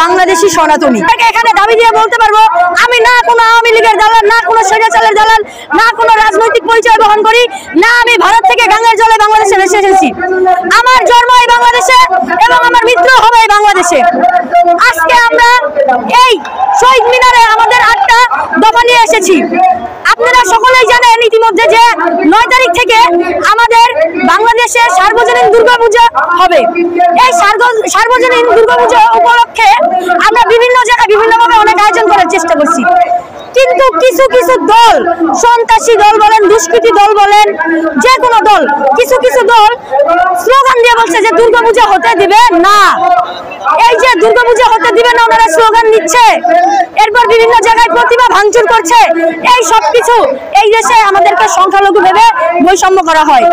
বাংলাদেশি সনাতনী। এখানে দাবি দিয়ে বলতে পারবো আমি না কোনো আওয়ামী লীগের দালাল, না কোনো স্বৈরাচারের দালাল, না কোনো রাজনৈতিক পরিচয় বহন করি, না আমি ভারত থেকে গঙ্গার জলে বাংলাদেশে ভেসে এসেছি। আমার জন্ম এই বাংলাদেশে এবং আমার মৃত্যু হবে এই বাংলাদেশে। আজকে আমরা এই শহীদ মিনারে আমাদের 8টা দফা নিয়ে এসেছি। আপনারা সকলেই জানেন ইতিমধ্যে যে 9 তারিখ থেকে আমাদের বাংলাদেশে সার্বজনীন দুর্গাপূজা হবে। এই সার্বজনীন দুর্গাপূজা উপলক্ষে আমরা বিভিন্ন জায়গায় বিভিন্নভাবে অনেক আয়োজন করার চেষ্টা করছি, কিন্তু কিছু কিছু দল, সন্ত্রাসী দল বলেন, দুষ্কৃতী দল বলেন, যে কোনো দল, কিছু কিছু দল স্লোগান দিয়ে বলছে যে দুর্গাপূজা হতে দিবে না। এই যে দুর্গাপূজা হতে দিবে না ওনারা স্লোগান দিচ্ছে, এরপর বিভিন্ন জায়গায় প্রতিমা ভাঙচুর করছে। এই সব কিছু এই দেশে আমাদেরকে সংখ্যালঘু ভেবে বৈষম্য করা হয়।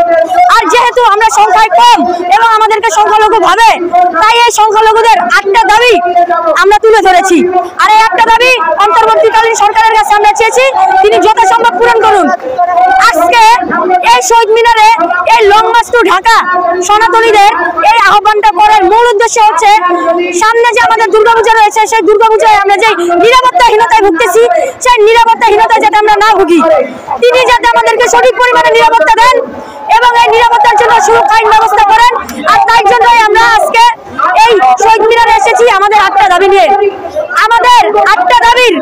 আর যেহেতু আমরা সংখ্যায় কম এবং আমাদেরকে সংখ্যালঘু ভাবে, তাই এই সংখ্যালঘুদের 8টা দাবি আমরা তুলে ধরেছি। আর এই 8টা দাবি অন্তর্বর্তীকালীন সরকারের কাছে আমরা চেয়েছি তিনি যথাসম্ভব পূরণ করুন। আজকে এই শহীদ মিনারে এই লং মার্চ টু ঢাকা সনাতনীদের এই আহ্বানটা করার মূল উদ্দেশ্য হচ্ছে সামনে যে আমাদের দুর্গাপূজা রয়েছে, সেই দুর্গাপূজায় আমরা যে নিরাপত্তাহীনতায় ভুগতেছি, সেই নিরাপত্তাহীনতায় যাতে আমরা না ভুগি, তিনি যাতে আমাদেরকে সঠিক পরিমাণে নিরাপত্তা দেন এবং এই নিরাপত্তার জন্য সুরক্ষা আইন ব্যবস্থা করেন। আর তাই জন্যই আমরা আজকে এই শহীদ মিনারে এসেছি আমাদের 8টা দাবি নিয়ে। আমাদের 8টা দাবির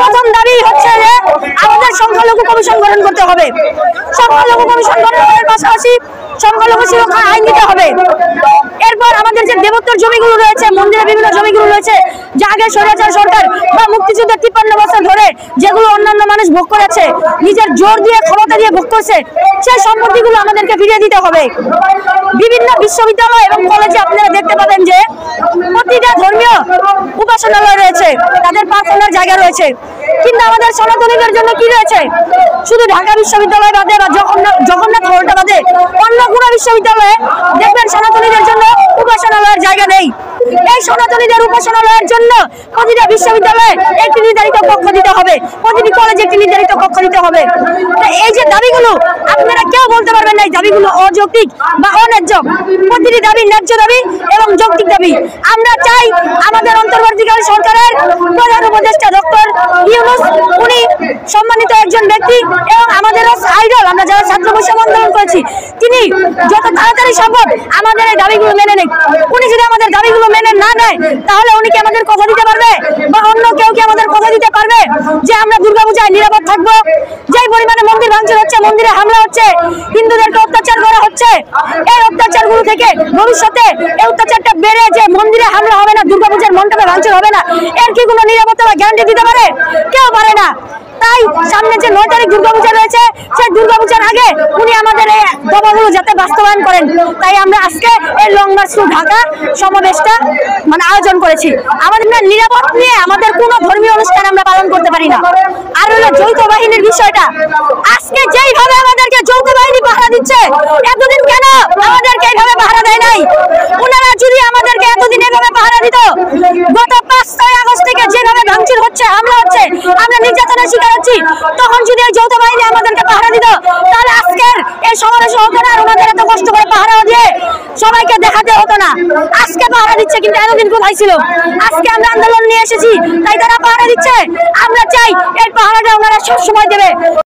প্রথম দাবি হচ্ছে যে আমাদের সংখ্যালঘু কমিশন গঠন করতে হবে। সংখ্যালঘু কমিশন গঠনের পাশাপাশি সংখ্যালঘু সুরক্ষা আইন দিতে হবে। এরপর আমাদের যে দেবোত্তর জমিগুলো রয়েছে, মন্দিরের বিভিন্ন জমিগুলো রয়েছে, যা আগে স্বৈরাচার সরকার বা মুক্তিযুদ্ধের 53 বছর ধরে যেগুলো অন্যান্য মানুষ ভোগ করেছে, নিজের জোর দিয়ে ক্ষমতা দিয়ে ভোগ করছে, সেই সম্পত্তিগুলো আমাদেরকে ফিরিয়ে দিতে হবে। বিভিন্ন বিশ্ববিদ্যালয় এবং কলেজে আপনারা দেখতে পাবেন যে প্রতিটা ধর্মীয় উপাসনালয় রয়েছে, তাদের প্রার্থনার জায়গা রয়েছে, কিন্তু আমাদের সনাতনীদের জন্য কি রয়েছে? শুধু ঢাকা বিশ্ববিদ্যালয় বাদে বা জগন্নাথ হলটা বাদে অন্য কোনো বিশ্ববিদ্যালয়ে দেখবেন সনাতনীদের জন্য উপাসনালয়ের জায়গা নেই। এই সনাতনীদের উপাসনালয়ের জন্য প্রতিটা বিশ্ববিদ্যালয়ে একটি নির্ধারিত কক্ষ দিতে হবে, প্রতিটি কলেজে একটি নির্ধারিত কক্ষ দিতে হবে। এই যে দাবিগুলো, আপনারা কেউ বলতে পারবেন না এই দাবিগুলো অযৌক্তিক বা অন্যায্য। প্রতিটি দাবি ন্যায্য দাবি এবং যৌক্তিক দাবি। আমরা চাই আমাদের অন্তর্বর্তীকালীন সরকারের প্রধান উপদেষ্টা ডক্টর ইউনূস, উনি সম্মানিত একজন ব্যক্তি এবং আমাদেরও আইডল, আমরা যারা ছাত্র বৈষম্য আন্দোলন করেছি, তিনি যত তাড়াতাড়ি সম্ভব আমাদের এই দাবিগুলো মেনে নেন। উনি যদি আমাদের দাবিগুলো মেনে না নেয়, তাহলে উনি কি আমাদের কথা দিতে পারবে বা অন্য কেউ কি আমাদের কথা দিতে পারবে যে আমরা দুর্গাপূজায় নিরাপদ থাকবো? যেই পরিমাণে মন্দির ভাঙচুর হচ্ছে, মন্দিরে হামলা হচ্ছে, হিন্দুদেরকে অত্যাচার করা হচ্ছে, এই অত্যাচারগুলো থেকে ভবিষ্যতে এই অত্যাচারটা বেড়ে যে মন্দিরে হামলা হবে না, দুর্গাপূজার মণ্ডপে ভাঙচুর হবে না, এর কি কোনো নিরাপত্তা বা গ্যারান্টি দিতে পারে? কেউ পারে না। তাই সামনে যে 9 তারিখ দুর্গাপূজা রয়েছে, সেই দুর্গাপূজার আগে উনি আমাদের এই দাবিগুলো যাতে বাস্তবায়ন করেন, তাই আমরা আজকে এই লং মার্চ টু ঢাকা সমাবেশটা আয়োজন করেছি। আমাদের নিরাপদ নিয়ে আমাদের কোনো ধর্মীয় অনুষ্ঠান আমরা পালন করতে পারি না। আর হলো যৌথ বাহিনীর বিষয়টা, আজকে যেইভাবে আমাদেরকে যৌথ বাহিনী পাহারা দিচ্ছে, এতদিন কেন আমাদেরকে এইভাবে পাহারা দেয় নাই? ওনারা যদি আমাদেরকে এতদিন এভাবে পাহারা দিত, গত 5-6 আগস্ট থেকে যেভাবে ভাঙচুর হচ্ছে, হামলা হচ্ছে, আমরা নির্যাতনের শিকার হচ্ছি, তখন যদি এই যৌথ বাহিনী আমাদেরকে পাহারা দিত, তাহলে আজকের এই সমাবেশ হতো না, আর ওনাদের এত কষ্ট করে পাহারা দিয়ে সবাইকে দেখাতে হতো না। আজকে পাহারা দিচ্ছে, কিন্তু এতদিন কোথায় ছিল? আজকে আমরা আন্দোলন নিয়ে এসেছি, তাই তারা পাহারা দিচ্ছে। আমরা চাই এই পাহারাটা ওনারা সবসময় দেবে।